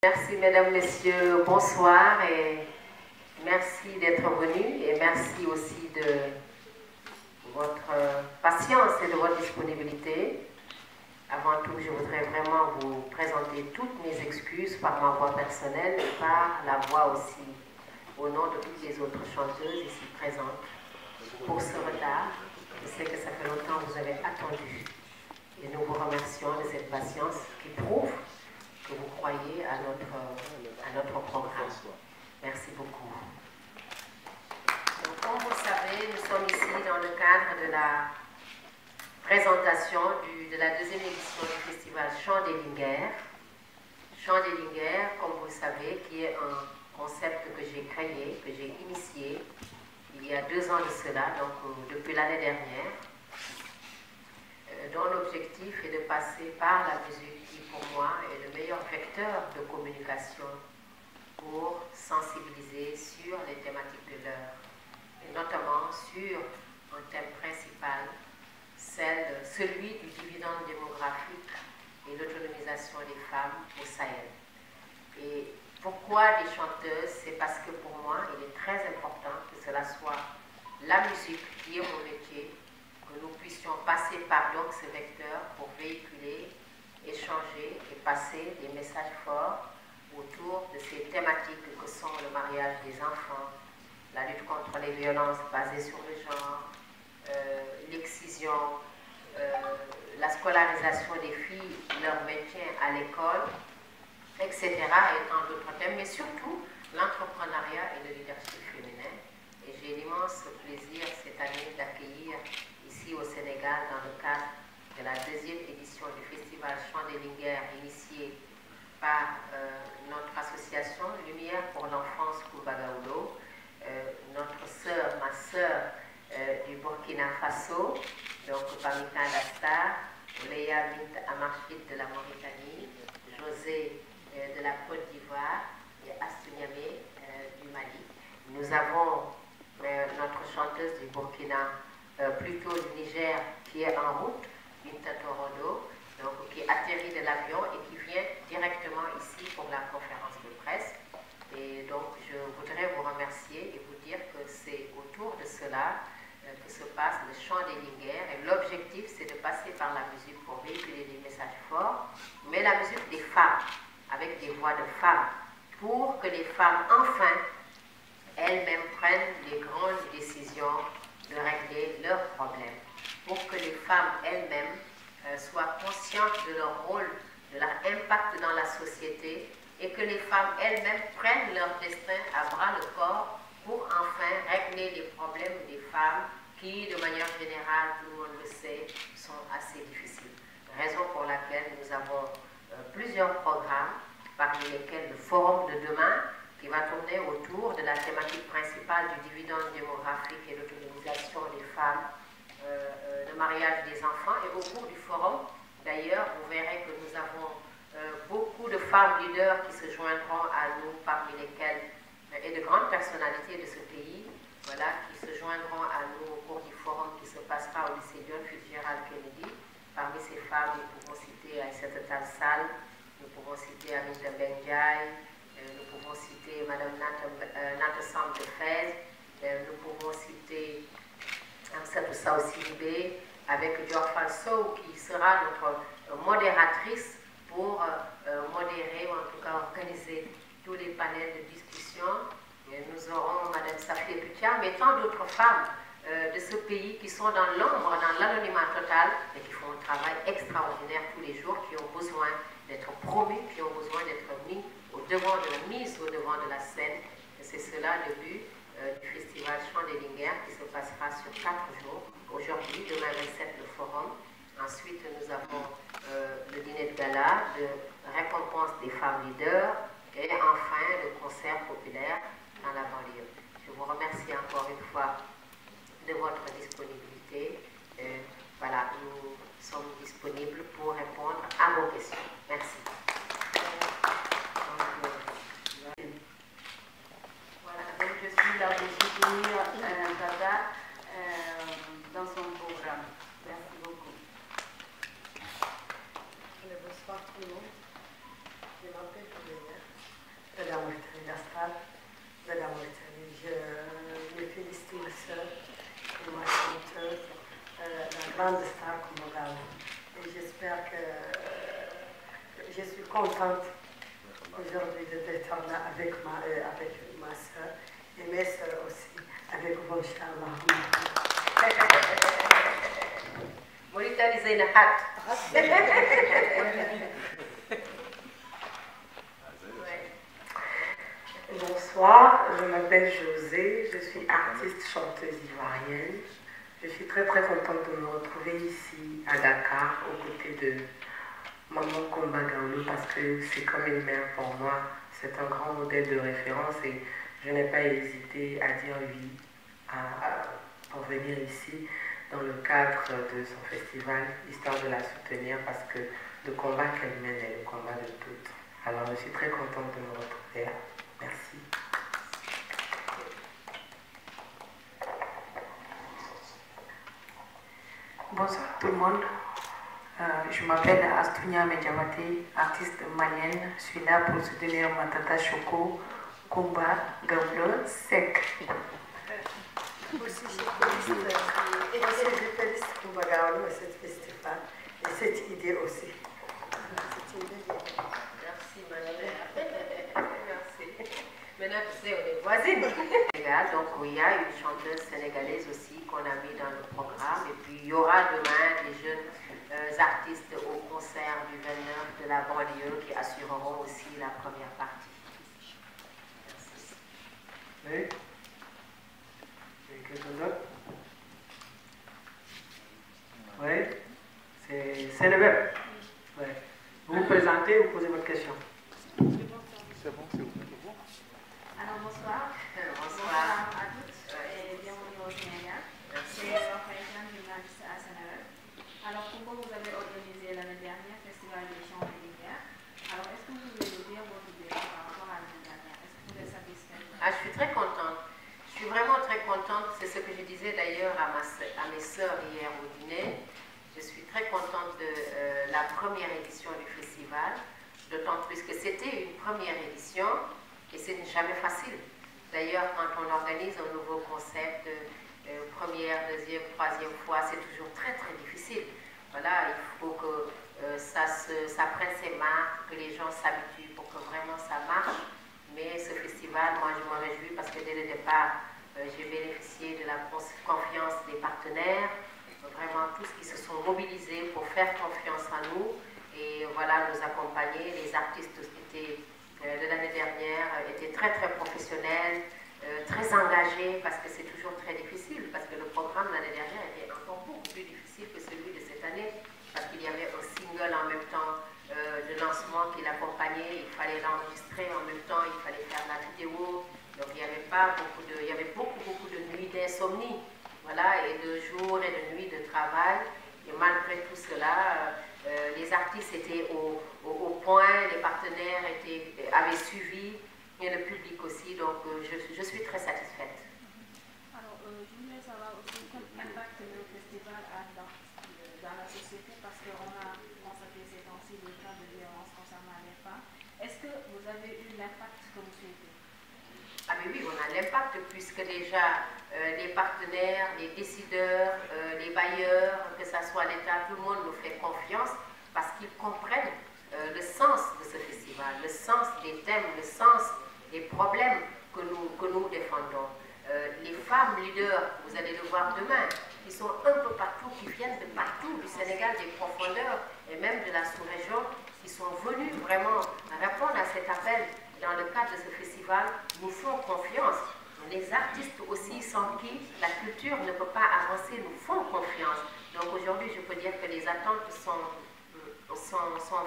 Merci mesdames, messieurs, bonsoir et merci d'être venus et merci aussi de votre patience et de votre disponibilité. Avant tout, je voudrais vraiment vous présenter toutes mes excuses par ma voix personnelle et par la voix aussi au nom de toutes les autres chanteuses ici présentes pour ce retard. Je sais que ça fait longtemps que vous avez attendu et nous vous remercions de cette patience qui prouve que vous croyez à notre programme. Merci beaucoup. Donc, comme vous le savez, nous sommes ici dans le cadre de la présentation de la deuxième édition du festival Chant des Linguères. Chant des Linguères, comme vous le savez, qui est un concept que j'ai créé, que j'ai initié il y a 2 ans de cela, donc depuis l'année dernière, dont l'objectif est de passer par la musique qui, pour moi, est le meilleur vecteur de communication pour sensibiliser sur les thématiques de l'heure, et notamment sur un thème principal, celui du dividende démographique et l'autonomisation des femmes au Sahel. Et pourquoi des chanteuses? C'est parce que pour moi, il est très important que cela soit la musique qui est mon métier, que nous puissions passer par donc ce vecteur pour véhiculer, échanger et passer des messages forts autour de ces thématiques que sont le mariage des enfants, la lutte contre les violences basées sur le genre, l'excision, la scolarisation des filles, leur maintien à l'école, etc. et tant d'autres thèmes, mais surtout l'entrepreneuriat et le leadership féminin. Et j'ai l'immense plaisir cette année d'accueillir ici au Sénégal, dans le cadre de la deuxième édition du festival Chant des Linguères, initié par notre association Lumière pour l'enfance Koubagaoulo, notre sœur, ma sœur du Burkina Faso, donc Pamita Dastar, Léa Mint Amarchid de la Mauritanie, José de la Côte d'Ivoire et Astouniamé du Mali. Nous avons notre chanteuse du Burkina, plutôt du Niger, qui est en route, Binta Torodo, donc, qui atterrit de l'avion et qui vient directement ici pour la conférence de presse. Et donc, je voudrais vous remercier et vous dire que c'est autour de cela que se passe le chant des Linguères. Et l'objectif, c'est de passer par la musique pour véhiculer des messages forts, mais la musique des femmes, avec des voix de femmes, pour que les femmes, enfin, elles-mêmes prennent les grandes décisions de régler leurs problèmes, pour que les femmes elles-mêmes soient conscientes de leur rôle, de leur impact dans la société, et que les femmes elles-mêmes prennent leur destin à bras le corps pour enfin régler les problèmes des femmes qui, de manière générale, tout le monde le sait, sont assez difficiles. Raison pour laquelle nous avons plusieurs programmes, parmi lesquels le Forum de demain, qui va tourner autour de la thématique principale du dividende démographique et l'autonomisation des femmes, le mariage des enfants. Et au cours du forum, d'ailleurs, vous verrez que nous avons beaucoup de femmes leaders qui se joindront à nous, parmi lesquelles, et de grandes personnalités de ce pays, voilà, qui se joindront à nous au cours du forum qui se passera au lycée John Fitzgerald Kennedy. Parmi ces femmes, nous pouvons citer Aïssata Tall Sall, nous pouvons citer Aminata Benjaye, nous pouvons citer Madame Nata Samb de Fès, nous pouvons citer Amsatou Sow Sidibé, avec Dior Falso qui sera notre modératrice pour modérer, ou en tout cas organiser tous les panels de discussion. Et nous aurons Madame Safia Putia, mais tant d'autres femmes de ce pays qui sont dans l'ombre, dans l'anonymat total, et qui font un travail extraordinaire tous les jours, qui ont besoin d'être promues, qui ont besoin d'être mises au devant de la scène. Et c'est cela le but du festival Chant des Linguères qui se passera sur 4 jours. Aujourd'hui, demain 27, le forum. Ensuite, nous avons le dîner de gala, de récompense des femmes leaders et enfin le concert populaire dans la banlieue. Je vous remercie encore une fois de votre disponibilité. Voilà, nous sommes disponibles pour répondre à vos questions. Merci. Voilà, donc je suis là pour soutenir Tata dans son programme. Merci beaucoup. Bonsoir tout le monde. Je m'appelle Juliana. aujourd'hui d'être là avec ma soeur et mes soeurs aussi, avec vous, Inch'Allah. Mauritanie, c'est une hâte. Bonsoir, je m'appelle José, je suis artiste chanteuse ivoirienne. Je suis très contente de me retrouver ici à Dakar aux côtés de Maman Komba Gawlo parce que c'est comme une mère pour moi. C'est un grand modèle de référence et je n'ai pas hésité à dire oui pour venir ici dans le cadre de son festival, histoire de la soutenir parce que le combat qu'elle mène est le combat de toutes. Alors je suis très contente de me retrouver là. Merci. Bonsoir tout le monde. Je m'appelle Astounia Medjamate, artiste malienne. Je suis là pour soutenir ma tata Choco, Komba Gawlo Sek. Aussi, je félicite Komba Gawlo et cette festival et cette idée aussi. C'est une belle idée. Merci, madame. Merci. Maintenant, tu sais, on est voisines. Donc, il y a une chanteuse sénégalaise aussi qu'on a mis dans le programme. Et puis, il y aura demain des jeunes artistes au concert du 29 de la banlieue qui assureront aussi la première partie. Merci. Oui. Quelqu'un d'autre? Oui. C'est le web. Oui. Vous vous présentez, vous posez votre question. C'est bon, c'est bon. Alors bonsoir. Bonsoir. À toutes et bienvenue au Sénégal. Merci. C'est Raphaël, journaliste à Sénégal. Alors pourquoi vous avez organisé l'année dernière Festival des chants de l'hiver? Alors est-ce que vous pouvez nous dire votre bilan par rapport à l'année dernière? Est-ce que vous êtes satisfait? Je suis très contente. Je suis vraiment très contente. C'est ce que je disais d'ailleurs à mes sœurs hier au dîner. Je suis très contente de la première édition du festival, d'autant plus que c'était une première édition et ce n'est jamais facile. D'ailleurs, quand on organise un nouveau concept, première, deuxième, troisième fois, c'est toujours très difficile. Voilà, il faut que ça prenne ses marques, que les gens s'habituent pour que vraiment ça marche. Mais ce festival, moi je m'en réjouis parce que dès le départ, j'ai bénéficié de la confiance des partenaires, vraiment tous qui se sont mobilisés pour faire confiance en nous et voilà, nous accompagner. Les artistes de l'année dernière étaient très professionnels, très engagés parce que c'est toujours très difficile, parce que le programme l'année dernière était encore beaucoup plus difficile que celui de cette année, parce qu'il y avait un single en même temps de lancement qui l'accompagnait, il fallait l'enregistrer en même temps, il fallait faire la vidéo, donc il y avait beaucoup de nuits d'insomnie, voilà, et de jours et de nuits de travail, et malgré tout cela, les artistes étaient au point, les partenaires avaient suivi, et le public aussi, donc je suis très satisfaite. Alors, je voulais savoir aussi quel impact le festival a dans la société, parce qu'on a constaté ces temps-ci des cas de violence concernant les femmes. Est-ce que vous avez eu l'impact que vous souhaitez? Ah mais oui, on a l'impact puisque déjà les partenaires, les décideurs, les bailleurs, que ce soit l'État, tout le monde nous fait confiance parce qu'ils comprennent le sens de ce festival, le sens des thèmes, le sens des problèmes que nous défendons. Les femmes leaders, vous allez le voir demain, qui sont un peu partout, qui viennent de partout, du Sénégal, des profondeurs et même de la sous-région, qui sont venues vraiment répondre à cet appel dans le cadre de ce festival, nous font confiance. Les artistes aussi, sans qui la culture ne peut pas avancer, nous font confiance. Donc aujourd'hui, je peux dire que les attentes sont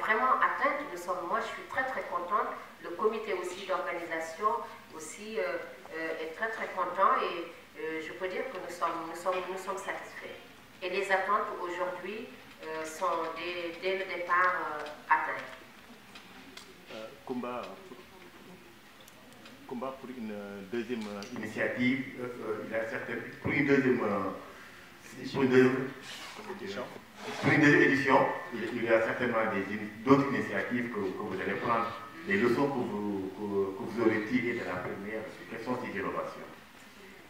vraiment atteintes. Moi, je suis très contente. Le comité aussi d'organisation aussi est très content et je peux dire que nous sommes satisfaits. Et les attentes aujourd'hui sont dès le départ atteintes. Komba pour une deuxième initiative, pour une deuxième édition, il y a certainement d'autres initiatives que vous allez prendre, les leçons que vous aurez tirées de la première. Quelles sont ces innovations?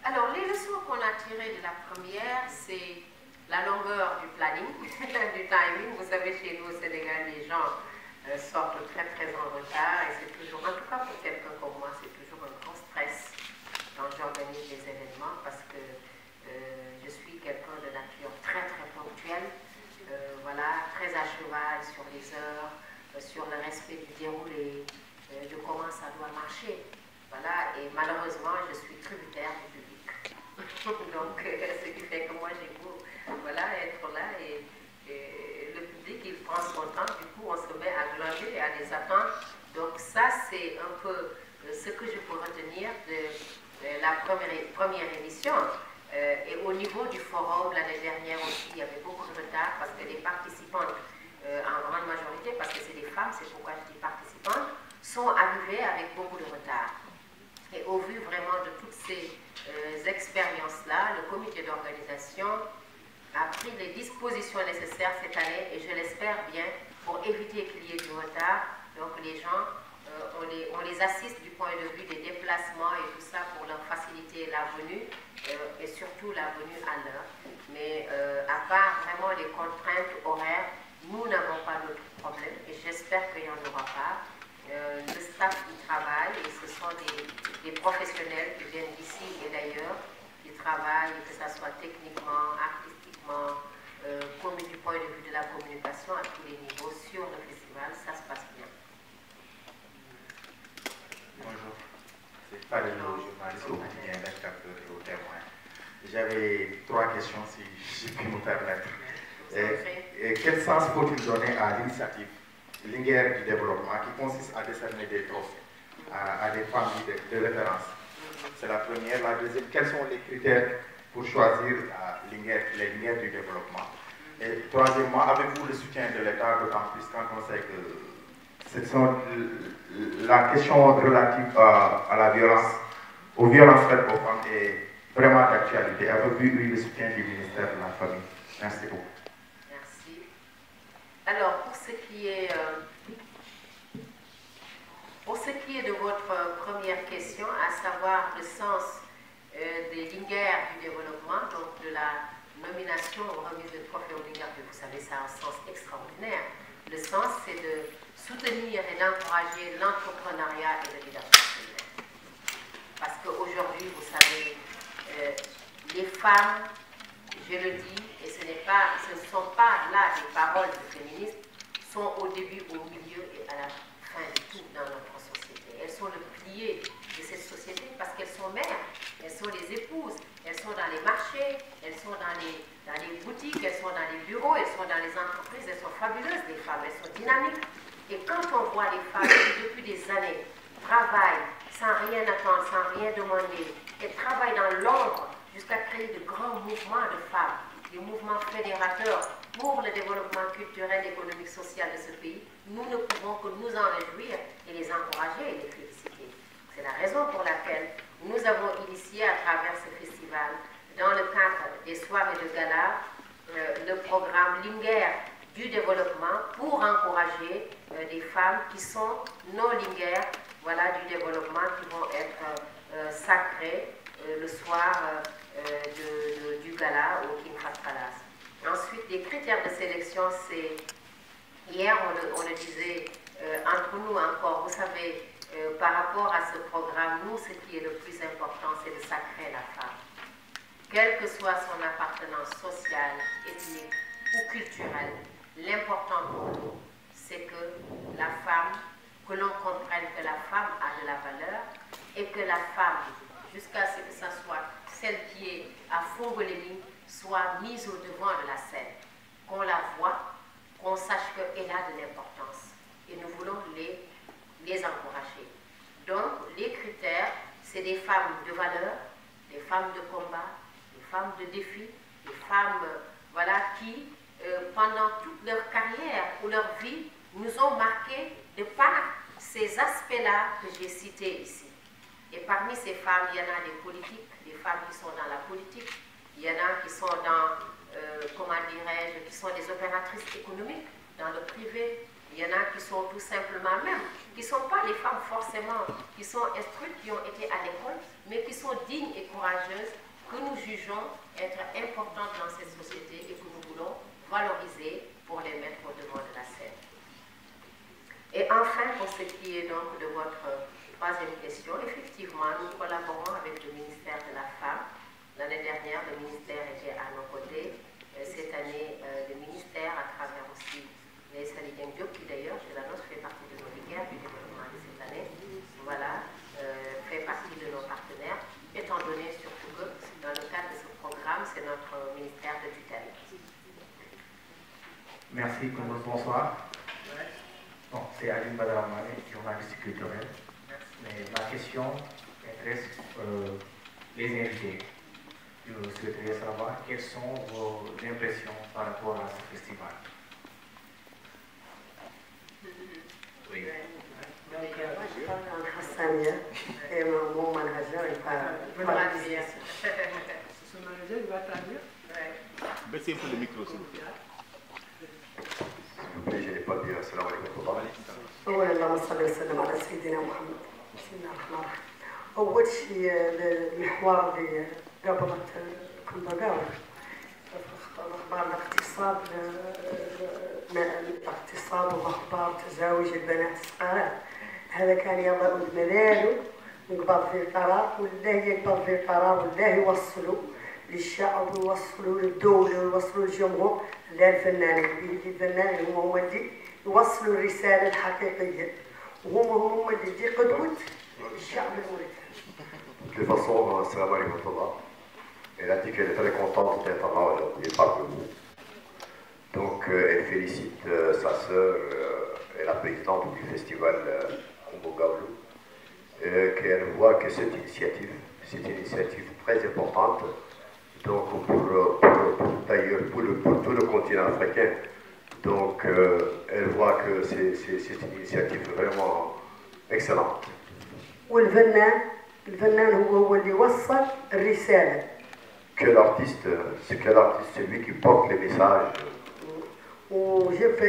Alors, les leçons qu'on a tirées de la première, c'est la longueur du planning, du timing. Vous savez, chez nous au Sénégal, les gens sortent très en retard et c'est toujours c'est un peu ce que je peux retenir de la première édition. Et au niveau du forum, l'année dernière aussi, il y avait beaucoup de retard parce que les participantes, en grande majorité, parce que c'est des femmes, c'est pourquoi je dis participantes, sont arrivées avec beaucoup de retard. Et au vu vraiment de toutes ces expériences-là, le comité d'organisation a pris les dispositions nécessaires cette année, et je l'espère bien, pour éviter qu'il y ait du retard. Donc les gens, on les assiste du point de vue des déplacements et tout ça pour leur faciliter la venue, et surtout la venue à l'heure. Mais à part vraiment les contraintes horaires, nous n'avons pas d'autres problèmes, et j'espère qu'il n'y en aura pas. Le staff y travaille, et ce sont des professionnels qui viennent d'ici et d'ailleurs, qui travaillent, que ce soit techniquement, artistiquement, du point de vue de la communication à tous les niveaux sur le festival. Ça se passe bien. Bonjour, c'est Padello, journaliste au quotidien d'Acteur et au Témoin. J'avais 3 questions si je puis me permettre. Quel sens faut-il donner à l'initiative Linguère du développement qui consiste à décerner des trophées à des familles de référence? C'est la première. La deuxième, quels sont les critères pour choisir les Linguères du développement? Et troisièmement, avez-vous le soutien de l'État, d'autant plus quand on sait que la question relative à la violence, aux violences faites aux femmes est vraiment d'actualité. Avez-vous eu le soutien du ministère de la Famille? Merci beaucoup. Merci. Alors, pour ce qui est de votre première question, à savoir le sens des Linguères du développement, donc de la nomination ou remise de trophée aux Linguères, vous savez, ça a un sens extraordinaire. Le sens, c'est de soutenir et d'encourager l'entrepreneuriat et le leadership féminin. Parce qu'aujourd'hui, vous savez, les femmes, je le dis, et ce ne sont pas là des paroles de féministes, sont au début, au milieu et à la fin de tout dans notre société. Elles sont le pilier de cette société parce qu'elles sont mères, elles sont les épouses, elles sont dans les marchés, elles sont dans les boutiques, elles sont dans les bureaux, elles sont dans les entreprises, elles sont fabuleuses, les femmes, elles sont dynamiques. Et quand on voit les femmes qui, depuis des années, travaillent sans rien attendre, sans rien demander, et travaillent dans l'ombre jusqu'à créer de grands mouvements de femmes, des mouvements fédérateurs pour le développement culturel, économique, social de ce pays, nous ne pouvons que nous en réjouir et les encourager et les féliciter. C'est la raison pour laquelle nous avons initié à travers ce festival, dans le cadre des soirées de gala, le programme Linguère du développement pour encourager des femmes qui sont non linguères, voilà, du développement, qui vont être sacrées le soir du gala au King Fahd Palace. Ensuite, les critères de sélection, c'est, hier on le disait entre nous encore, vous savez, par rapport à ce programme, nous, ce qui est le plus important, c'est de sacrer la femme. Quelle que soit son appartenance sociale, ethnique ou culturelle, l'important pour nous, c'est que la femme, que l'on comprenne que la femme a de la valeur et que la femme, jusqu'à ce que ce soit celle qui est à Fongolémie, soit mise au devant de la scène, qu'on la voit, qu'on sache qu'elle a de l'importance. Et nous voulons les encourager. Donc, les critères, c'est des femmes de valeur, des femmes de combat, des femmes de défi, des femmes voilà, qui, pendant toute leur carrière ou leur vie, nous ont marqués de par ces aspects-là que j'ai cités ici. Et parmi ces femmes, il y en a des politiques, des femmes qui sont dans la politique, il y en a qui sont dans, comment dirais-je, qui sont des opératrices économiques dans le privé. Il y en a qui sont tout simplement même, qui ne sont pas les femmes forcément, qui sont instruites, qui ont été à l'école, mais qui sont dignes et courageuses, que nous jugeons être importantes dans cette société et que nous voulons valoriser pour les mettre au devant de la scène. Et enfin, pour ce qui est donc de votre troisième question, effectivement, nous collaborons avec le ministère de la Femme. L'année dernière, le ministère était à nos côtés. Cette année, le ministère, à travers aussi les Salidien Diop, qui d'ailleurs, chez la nôtre, fait partie de nos Linguères du développement de cette année, voilà, fait partie de nos partenaires, étant donné surtout que, dans le cadre de ce programme, c'est notre ministère de tutelle. Merci, bonsoir. Bon, c'est Aline Badaramane, journaliste culturel. Mais ma question intéresse les invités. Je souhaiterais savoir quelles sont vos impressions par rapport à ce festival. Oui. Donc, je parle en Hassania et mon manager est pas bien. Son manager, il va traduire. Baissez un peu le micro, s'il vous plaît. S'il vous plaît, je n'ai pas bien. Salam alaikum. أولا اللهم صل وسلم على سيدنا محمد. بسم الله الرحمن الرحيم. أول شيء المحور اللي قبلت كومباغاو أخبار الاغتصاب وأخبار تزاوج البنات الصغار. هذا كان يضع الملال ويقبض فيه القرار والله يقبض فيه القرار والله يوصلوا للشعب ويوصلوا للدولة ويوصلوا للجمهور لا الفنان الفنان هو اللي يوصلوا الرسالة الحقيقية وهم اللي قدوة الشعب الموريتاني. De toute façon, salam alaikum. Elle a dit qu'elle est très contente d'être là aujourd'hui parmi vous. Donc, elle félicite sa sœur et la présidente du festival Combo Gablu, qu'elle voit que cette initiative, c'est une initiative très importante. Donc, d'ailleurs, pour tout le continent africain. Donc, elle voit que c'est une initiative vraiment excellente. والفنان هو اللي وصل الرسالة. Que l'artiste, c'est lui qui porte les messages. وجب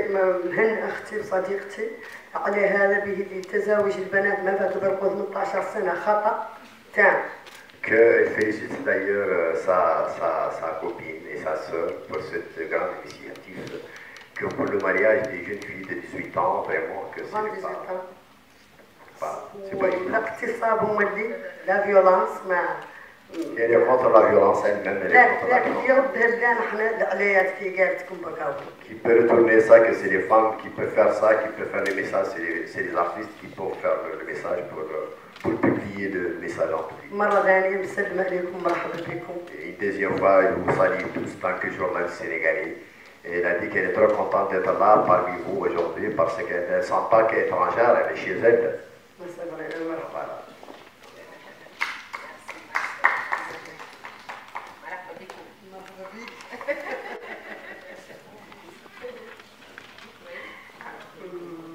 مهن اختي وصديقتي على هذا به تزاوج البنات ما فاتوا بالقوة 18 سنة خطأ تام. Qu'elle félicite d'ailleurs sa copine et sa sœur pour cette grande initiative. Que pour le mariage des jeunes filles de 18 ans, vraiment, que c'est pas évident. الاغتصاب هو اللي لا فيولانس ما Elle est contre la violence elle-même, elle est contre la لكن violence. يردها لنا احنا العليات كي قالتكم بكاو. Qui peut retourner ça, que c'est les femmes qui peuvent faire ça, qui peuvent faire les messages, c'est les artistes qui peuvent faire le message pour publier le message en public. مرة ثانية مسلمة عليكم مرحبا بكم. Et une deuxième fois, je vous salue tous tant que journaliste sénégalais. Et elle a dit qu'elle est très contente d'être là parmi vous aujourd'hui parce qu'elle ne sent pas qu'elle est étrangère, elle est chez elle. Voilà.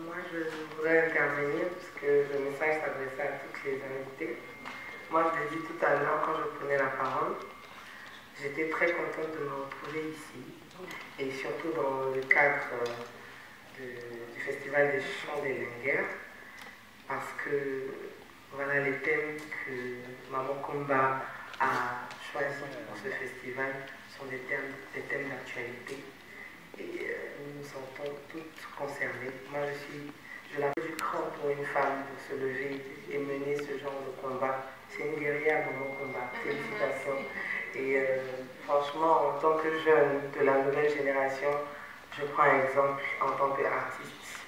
Moi, je voudrais intervenir parce que le message s'adressait à toutes les invités. Moi, je l'ai dit tout à l'heure quand je prenais la parole. J'étais très contente de me retrouver ici et surtout dans le cadre du Festival des Chants des Linguères parce que voilà les thèmes que Maman Komba a choisis pour ce festival sont des thèmes d'actualité et nous nous sentons toutes concernées. Moi je la fais du cran pour une femme de se lever et mener ce genre de combat. C'est une guerrière Maman Komba. Félicitations. Et franchement, en tant que jeune de la nouvelle génération, je prends un exemple en tant qu'artiste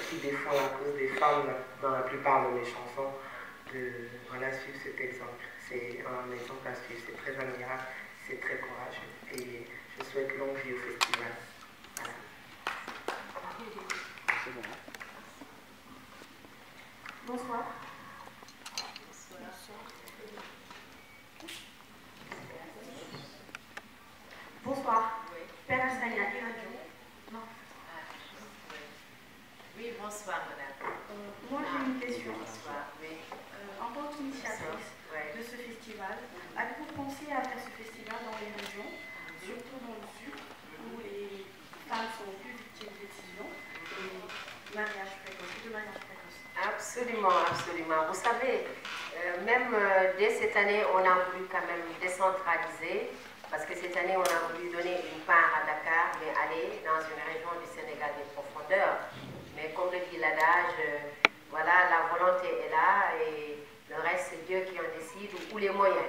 qui défend la cause des femmes dans la plupart de mes chansons, de voilà, suivre cet exemple. C'est un exemple à suivre, c'est très admirable, c'est très courageux. Et je souhaite longue vie au festival. Voilà. Bonsoir. Bonsoir. Père Assania, non. Oui, bonsoir, madame. Moi, j'ai une question. Bonsoir, oui. En tant qu'initiatrice de ce festival, avez-vous pensé à faire ce festival dans les régions, surtout dans le sud, où les femmes sont plus victimes d'excision et de mariage précoce? Absolument, absolument. Vous savez, même dès cette année, on a voulu quand même décentraliser. Parce que cette année, on a voulu donner une part à Dakar, mais aller dans une région du Sénégal des profondeurs. Mais comme le dit l'adage, voilà, la volonté est là et le reste, c'est Dieu qui en décide ou les moyens.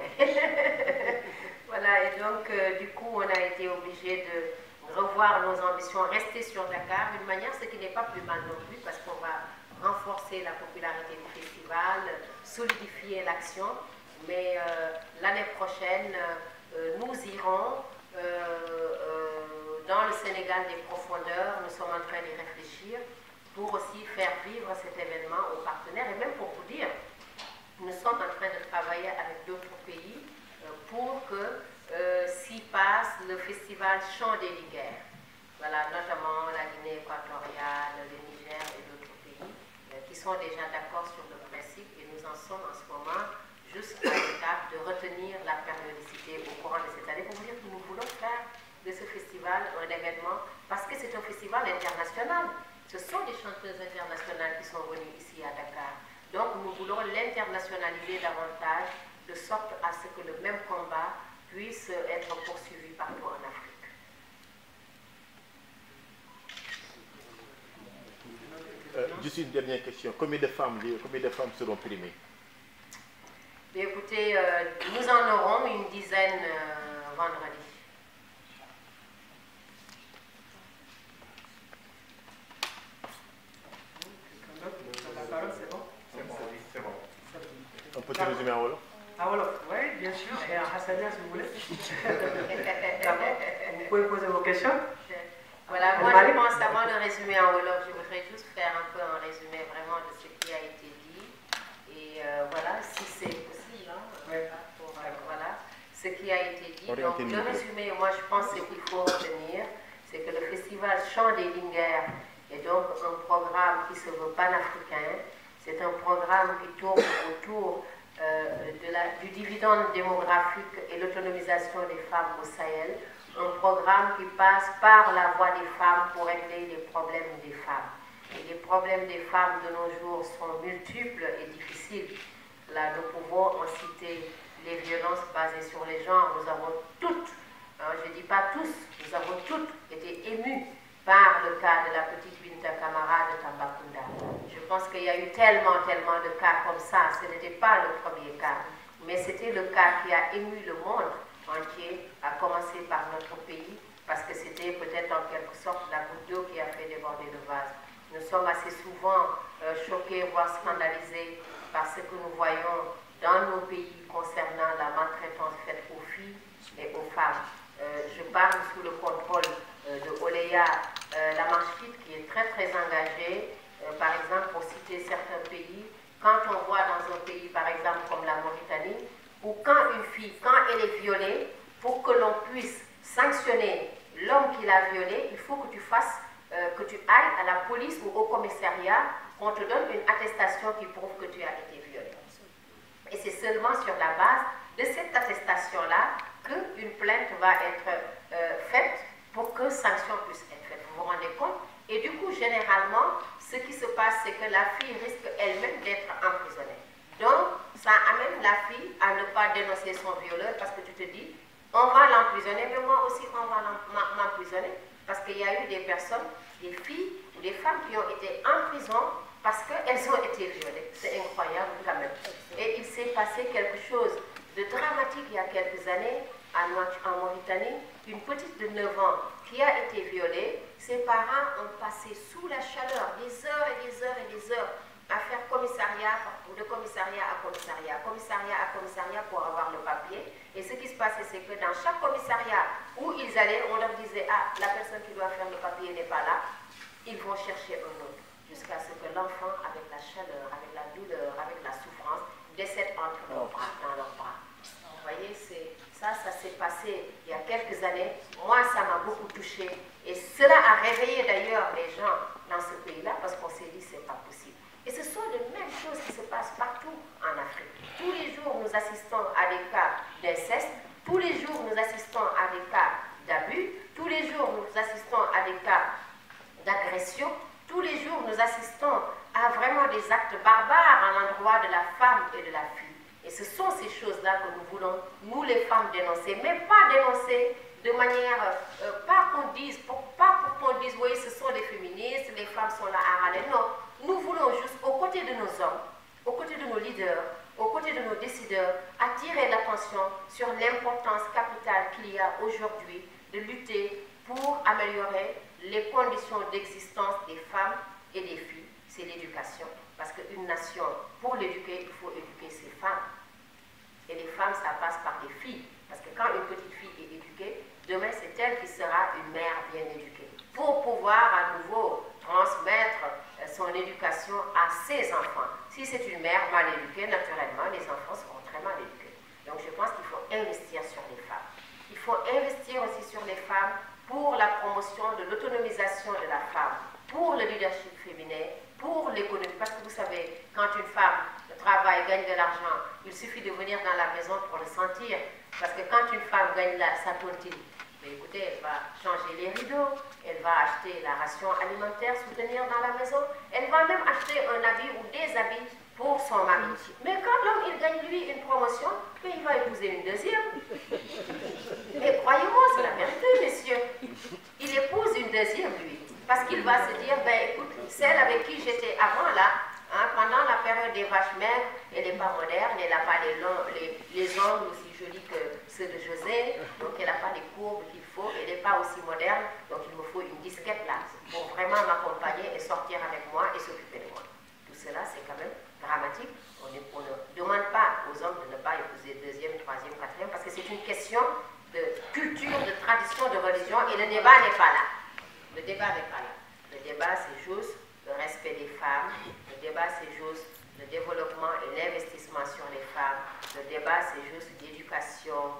Voilà, et donc, du coup, on a été obligé de revoir nos ambitions, rester sur Dakar d'une manière, ce qui n'est pas plus mal non plus, parce qu'on va renforcer la popularité du festival, solidifier l'action. Mais l'année prochaine, nous irons dans le Sénégal des profondeurs. Nous sommes en train d'y réfléchir pour aussi faire vivre cet événement aux partenaires. Et même pour vous dire, sommes en ce moment juste à l'étape de retenir la périodicité au courant de cette année pour vous dire que nous voulons faire de ce festival un événement parce que c'est un festival international. Ce sont des chanteuses internationales qui sont venues ici à Dakar. Donc nous voulons l'internationaliser davantage de sorte à ce que le même combat puisse être poursuivi partout en Afrique. Juste une dernière question. Combien de femmes seront primées? Écoutez, nous en aurons une dizaine vendredi. C'est bon? C'est bon. Un petit résumé en Wolof? Ah Wolof, oui, bien sûr. Et en Hassania, si vous voulez. D'accord. Vous pouvez poser vos questions? Voilà, moi je pense avant de résumer en Wolof, je voudrais juste faire un peu un résumé vraiment de ce qui a été dit. Et voilà, si c'est possible, hein, voilà, ce qui a été dit. Donc le résumé, moi je pense ce qu'il faut retenir, c'est que le festival Chant des Linguères est donc un programme qui se veut panafricain. C'est un programme qui tourne autour du dividende démographique et l'autonomisation des femmes au Sahel. Un programme qui passe par la voix des femmes pour régler les problèmes des femmes. Et les problèmes des femmes de nos jours sont multiples et difficiles. Là, nous pouvons en citer les violences basées sur les genres. Nous avons toutes, je ne dis pas tous, nous avons toutes été émues par le cas de la petite Binta Camara de Tambacounda. Je pense qu'il y a eu tellement de cas comme ça. Ce n'était pas le premier cas, mais c'était le cas qui a ému le monde entier, à commencer par notre pays, parce que c'était peut-être en quelque sorte la goutte d'eau qui a fait déborder le vase. Nous sommes assez souvent choqués, voire scandalisés par ce que nous voyons dans nos pays concernant la maltraitance faite aux filles et aux femmes. Je parle sous le contrôle de Oleya Lamarchite, qui est très engagée, par exemple pour citer certains pays. Quand on voit dans un pays, par exemple comme la Mauritanie, où quand une fille, quand elle est violée, pour que l'on puisse sanctionner l'homme qui l'a violée, il faut que tu fasses, que tu ailles à la police ou au commissariat, qu'on te donne une attestation qui prouve que tu as été violée. Et c'est seulement sur la base de cette attestation-là qu'une plainte va être faite pour que sanction puisse être faite. Vous vous rendez compte? Et du coup, généralement, ce qui se passe, c'est que la fille risque elle-même d'être emprisonnée. Donc, ça amène la fille à ne pas dénoncer son violeur parce que tu te dis, on va l'emprisonner, mais moi aussi on va m'emprisonner. Parce qu'il y a eu des personnes, des filles ou des femmes qui ont été en prison parce qu'elles ont été violées. C'est incroyable quand même. Et il s'est passé quelque chose de dramatique il y a quelques années en Mauritanie. Une petite de 9 ans qui a été violée, ses parents ont passé sous la chaleur des heures et des heures et des heures à faire commissariat, de commissariat à commissariat pour avoir le papier. Et ce qui se passait, c'est que dans chaque commissariat où ils allaient, on leur disait, ah, la personne qui doit faire le papier n'est pas là, ils vont chercher un autre, jusqu'à ce que l'enfant, avec la chaleur, avec la douleur, avec la souffrance, décède entre leurs bras, dans leurs bras. Vous voyez, ça s'est passé il y a quelques années. Moi, ça m'a beaucoup touchée. Et cela a réveillé d'ailleurs les gens dans ce pays-là, parce qu'on s'est dit, c'est pas possible. Et ce sont les mêmes choses qui se passent partout en Afrique. Tous les jours, nous assistons à des cas d'inceste. Tous les jours, nous assistons à des cas d'abus. Tous les jours, nous assistons à des cas d'agression. Tous les jours, nous assistons à vraiment des actes barbares à l'endroit de la femme et de la fille. Et ce sont ces choses-là que nous voulons, nous les femmes, dénoncer. Mais pas dénoncer de manière, pas pour qu'on dise, oui, ce sont des féministes, les femmes sont là à râler. Non, nous voulons juste, aux côtés de nos hommes, aux côtés de nos leaders, aux côtés de nos décideurs, attirer l'attention sur l'importance capitale qu'il y a aujourd'hui de lutter pour améliorer les conditions d'existence des femmes et des filles. C'est l'éducation. Parce qu'une nation, pour l'éduquer, il faut éduquer ses femmes. Et les femmes, ça passe par des filles. Parce que quand une petite fille est éduquée, demain, c'est elle qui sera une mère bien éduquée. Pour pouvoir à nouveau transmettre son éducation à ses enfants. Si c'est une mère mal éduquée, naturellement, les enfants seront très mal éduqués. Donc je pense qu'il faut investir sur les femmes. Il faut investir aussi sur les femmes pour la promotion de l'autonomisation de la femme, pour le leadership féminin, pour l'économie. Parce que vous savez, quand une femme travaille, gagne de l'argent, il suffit de venir dans la maison pour le sentir. Parce que quand une femme gagne sa tontine, mais écoutez, elle va changer les rideaux, elle va acheter la ration alimentaire, soutenir dans la maison, elle va même acheter un habit ou des habits pour son mari. Mais quand l'homme, il gagne lui une promotion, mais il va épouser une deuxième. Mais croyez-moi, c'est la vérité, messieurs. Il épouse une deuxième, lui. Parce qu'il va se dire, ben écoute, celle avec qui j'étais avant là, hein, pendant la période des vaches maigres, elle n'est pas moderne, elle n'a pas les ongles aussi jolis que ceux de José, donc elle n'a pas les courbes qu'il faut, elle n'est pas aussi moderne, donc il me faut une disquette là, pour vraiment m'accompagner et sortir avec moi et s'occuper de moi. Tout cela, c'est quand même dramatique. On ne demande pas aux hommes de ne pas épouser deuxième, troisième, quatrième, parce que c'est une question de culture, de tradition, de religion, et le débat n'est pas là. Le débat n'est pas là. Le débat, c'est juste le respect des femmes. Le débat, c'est juste le développement et l'investissement sur les femmes. Le débat, c'est juste l'éducation,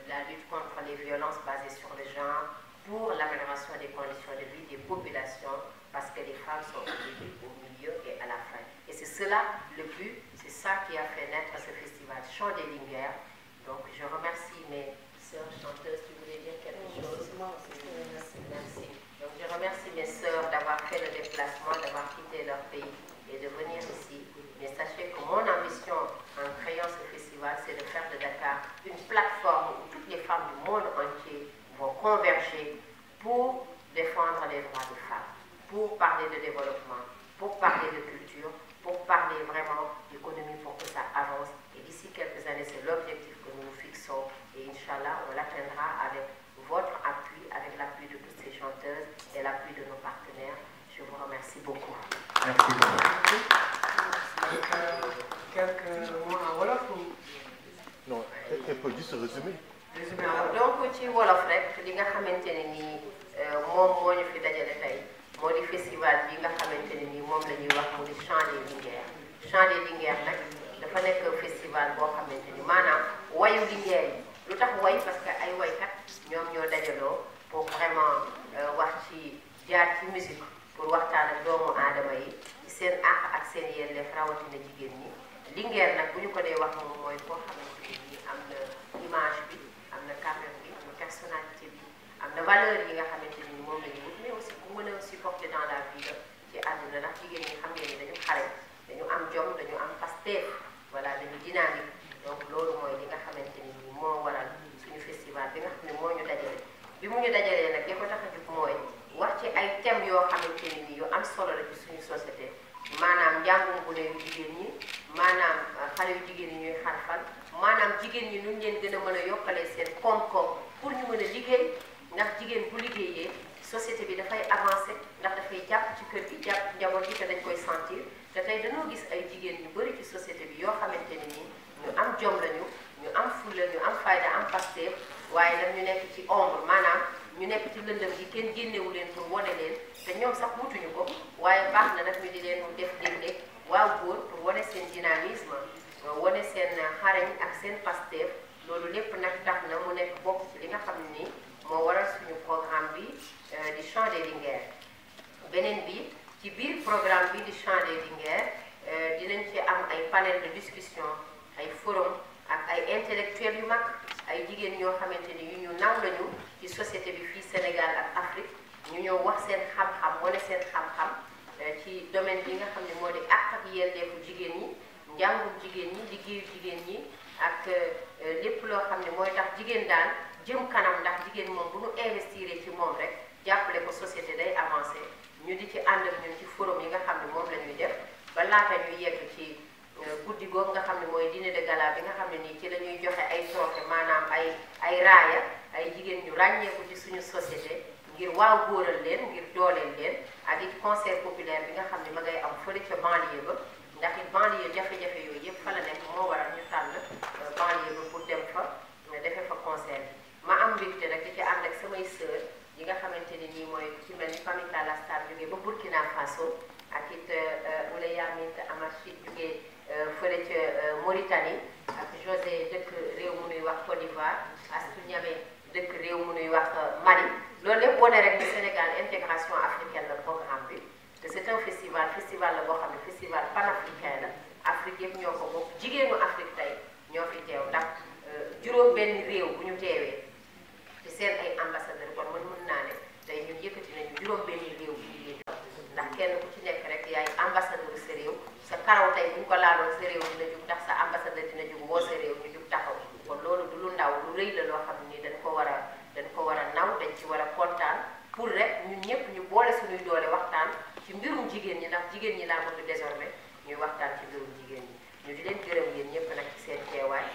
la lutte contre les violences basées sur le genre, pour l'amélioration des conditions de vie des populations, parce que les femmes sont au début, au milieu et à la fin. Et c'est cela le but, c'est ça qui a fait naître ce festival Chant des Linguères. Donc je remercie mes sœurs chanteuses, si vous voulez dire quelque chose. Merci. Donc je remercie mes sœurs d'avoir fait le déplacement, d'avoir quitté leur pays et de venir ici. Mais sachez que mon ambition en créant ce festival, c'est de faire de Dakar une plateforme où toutes les femmes du monde entier vont converger pour défendre les droits des femmes, pour parler de développement, pour parler de culture, pour parler vraiment d'économie pour que ça avance. Et d'ici quelques années, c'est l'objectif que nous nous fixons. Et Inch'Allah, on l'atteindra avec votre appui, avec l'appui de toutes ces chanteuses et l'appui de nos partenaires. Je vous remercie beaucoup. Merci beaucoup. Quelques mots en wolof ou non, elle peut juste résumer. donc ci wolof rek li nga xamante ne nii moom moo ñu fi dajale tey moo di festival bi nga xamante ne nii moom la ñuy wax mu di Chant des Linguères. Chant des Linguères nag dafa nekk festival boo xamante ni maanaam wayu Linguère yi lu tax way parce que ay waykat ñoom ñoo dajaloo pour vraiment wax ci jaar ci musique pour waxtaan ak doomu aadama yi ci seen àq ak seen yelleef rawatina jigéen ñi. Linguère nag bu ñu ko dee wax moom mooy koo xamante ne nii am na image bi am na carrière bi am na personnalité bi am na valeur yi nga xamante ni moom la ñu wut mais aussi ku mën a supporter dans la vie ci àdduna ndax jigéen ñi xam ngeen ni dañu xare dañu am jom dañu am pasteef voilà dañu dynamique donc loolu mooy li nga xamante ni nii moo waral suñu festival bi nga xam ne moo ñu dajale bi mu ñu dajalee nag li ko tax a jóg mooy wax ci ay thèmes yoo xamante ni nii yu am solo la ci suñu société maanaam njàngum gune yu jigéen ñi maanaam xale yu jigéen ñi ñuy xarfal maanaam jigéen ñi nuñ leen gën a mën a yokkalee seen koom-koom pour ñu mën a liggéey ndax jigéen bu liggéeyee société bi dafay avancer ndax dafay jàpp ci kër gi jàpp njaboot gi te dañ koy sentir te tey dañoo gis ay jigéen ñu bëri ci société bi yoo xamante ne nii ñu am jom lañu ñu am fulla ñu am fayda am pasteef waaye nag ñu nekk ci ombre maanaam ñu nekk ci lëndëm gi kenn génnewu leen pour wane leen te ñoom sax wutuñu ko waaye baax na nag ñu di leen def léeg-léeg waaw góor pour wane seen dynamisme wane seen xarañ ak seen pasteef loolu lépp nag tax na mu nekk bokk ci li nga xam ne nii moo waral suñu programme bi di Chant des Linguères. beneen bi ci biir programme bi di Chant des Linguères dinañ ci am ay panel de discussion ay forum ak ay intellectuels yu mag ay jigéen ñoo xamante ni yu ñu naw lañu ci société bi fii Sénégal ak Afrique ñu ñëw wax seen xam-xam wane seen xam-xam ci domaine bi nga xam ne moo di àq ak yelleefu jigéen ñi njàngum jigéen ñi liggéeyu jigéen ñi ak lépp loo xam ne mooy tax jigéen daan jëm kanam ndax jigéen moom bu ñu investir ci moom rek jàppale ko société day avancé ñu di ci ànd ak ñun ci forum yi nga xam ne moom la ñuy def ba laata ñuy yegg ci guddi googu nga xam ne mooy dîner de gala bi nga xam ne nii ci la ñuy joxe ay trophée maanaam ay raaya ay jigéen ñu ràññeeku ci suñu société ngir waaw góoral leen ngir dooleel leen ak it concert populaire bi nga xam ne ma ngay am fële ca banlieue ba ndax it banlieue jafe-jafe yooyu yëpp fa la nekk moo waral ñu tànn banlieue ba pour dem fa defee fa concert bi ma am mbégte nag di ci ànd ak samay sœur yi nga xamante ne nii mooy ci mel ni famille Talla Star jógee ba Burkina Faso ak it Ouleye Yamit Amachid jógee fële ca Mauritanie ak José dëkk réew mu nuy wax Côte d'Ivoire Astou Niamé dëkk réew mu nuy wax Mali loolu lépp wane rek ni Sénégal intégration africaine la programme bi te c'est un festival la boo xam ne festival panafricain la Afrique yëpp ñoo ko bokk jigéenu Afrique tey ñoo fi teew ndax juróom benn réew bu ñu teewee ci seen ay ambassadeur kon mën naa ne tey ñun yëkkati nañu juróom benn réew bu jigéen ndax kenn ku ci nekk rek yaay ambassadeur sa réew sa karaw tey bu ñu ko laaloon sa réew dina jug ndax sa ambassadeur dina jug woo sa réew ñu jug taxaw kon loolu du lu ndaw lu rëy la loo xam ni dañ ko war a naw dañ ci war a kontaan pour rek ñun ñëpp ñu boole suñuy doole waxtaan ci mbirum jigéen ñi ndax jigéen ñi laa bëgg désormais ñuy waxtaan ci mbirum jigéen ñi ñu di leen gërëm yéen ñëpp nag ci seen teewaay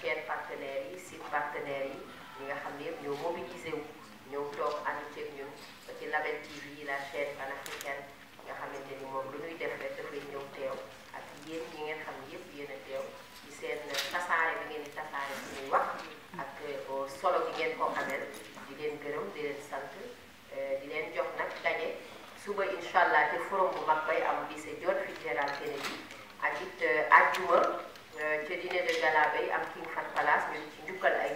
chaîne partenaires yi site partenaires yi ñi nga xam ne yëpp ñoo mobilisé wu ñëw toog ànd ceeg ñun ba ci Label TV la chaîne panafricaine nga xamante ni moom lu ñuy def rek dafay ñëw teew ak yéen ñi ngeen xam ne yëpp yéen a teew ci seen tasaare bi ngeen di tasaare suñuy wax ak solo bi ngeen ko xamel di leen gërëm di leen sant di leen jox nag daje suba incha allah te forum bu mag bay am lycée John Fitzgerald Kennedy ak it àjjuma ca dîner de gala bay am King Fahd Palace ñu ci njukkal ay